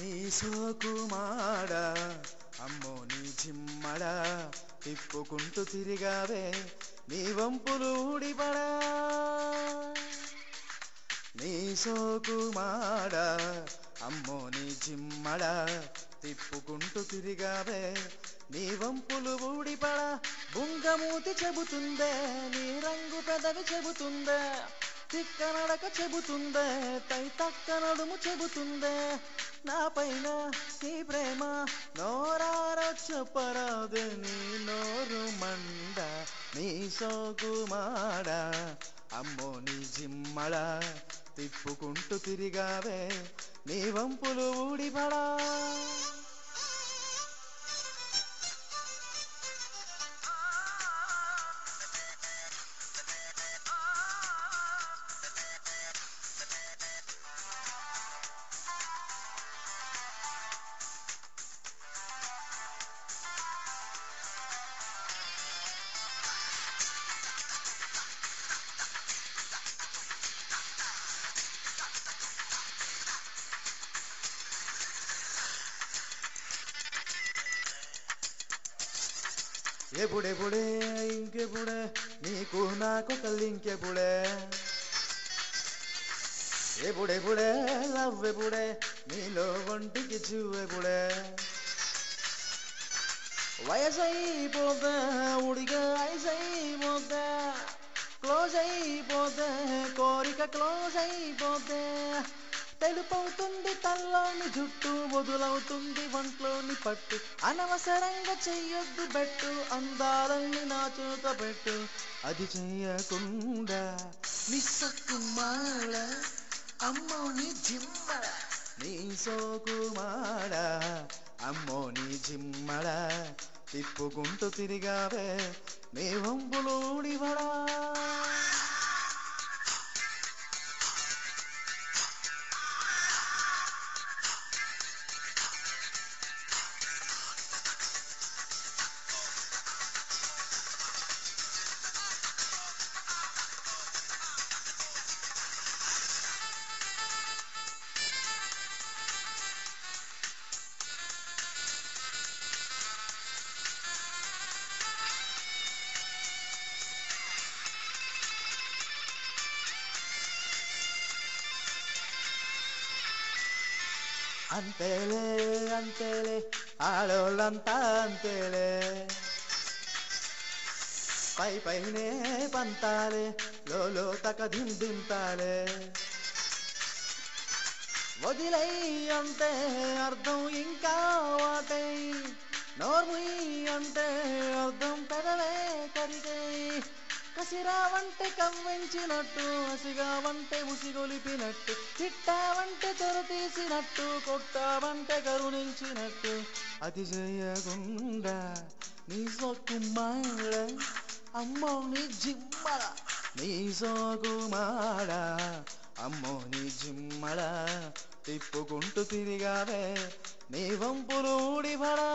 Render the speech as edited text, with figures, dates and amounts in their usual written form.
నీ సోకుమాడ అమ్మో నీ జిమ్మడ తిప్పుకుంటూ తిరిగావే నీ వంపులు ఊడిపడా నీ సోకుమాడ అమ్మో నీ జిమ్మడ తిప్పుకుంటూ తిరిగావే నీ వంపులు ఊడిపడా బుంగమూతి చెబుతుందే నీ రంగు పెదవి చెబుతుందే తిక్క నడక చెబుతుందే తై తక్క నడుము చెబుతుందే నా పైన నీ ప్రేమ నోరారో చెప్పరాదు నీ నోరు మండ నీ సోకుమాడ అమ్మో నీ జిమ్మడ తిప్పుకుంటూ తిరిగావే నీ వంపులు ఊడిపడా ఎప్పుడెప్పుడే ఇంకెప్పుడే నీకు నాకు కలింకెప్పుడే ఎప్పుడెప్పుడే లవ్ ఎప్పుడే నీలో ఒంటికి చూవెప్పుడే వయసైపోతే ఉడిగా ఐసైపోతే క్లోజ్ అయిపోతే కోరిక క్లోజ్ అయిపోతే తెలుపవుతుంది తల్లోని జుట్టు మొదలవుతుంది ఒంట్లోని పట్టు అనవసరంగా చెయ్యొద్దు బెట్టు అందాలన్నీ నా చేత పెట్టు అది చెయ్యకుండా నీ సోకుమాడ అమ్మో నీ జిమ్మడ నీ సోకుమాడ అమ్మో నీ జిమ్మడ తిప్పుకుంటూ తిరిగావే నీ వంపులు ఊడిపడా అంతేలే అంతేలే ఆడోళ్ళంతా అంతేలే పై పైనే పంతాలే లోలో తక దింతాలే వదిలై అంటే అర్థం ఇంకా వాటై నోర్ముయి అంటే అర్థం పెదవే కరిగై కసిరావంటే కవ్వించినట్టు హసిగావంటే ఉసిగొలిపినట్టు తిట్టావంటే తెర తీసినట్టు కొట్టావంటే కరుణించినట్టు అది చేయకుండా నీ సోకుమాడ అమ్మో నీ జిమ్మడ నీ సోకుమాడ అమ్మో నీ జిమ్మడ తిప్పుకుంటూ తిరిగావే నీ వంపులు ఊడిపడా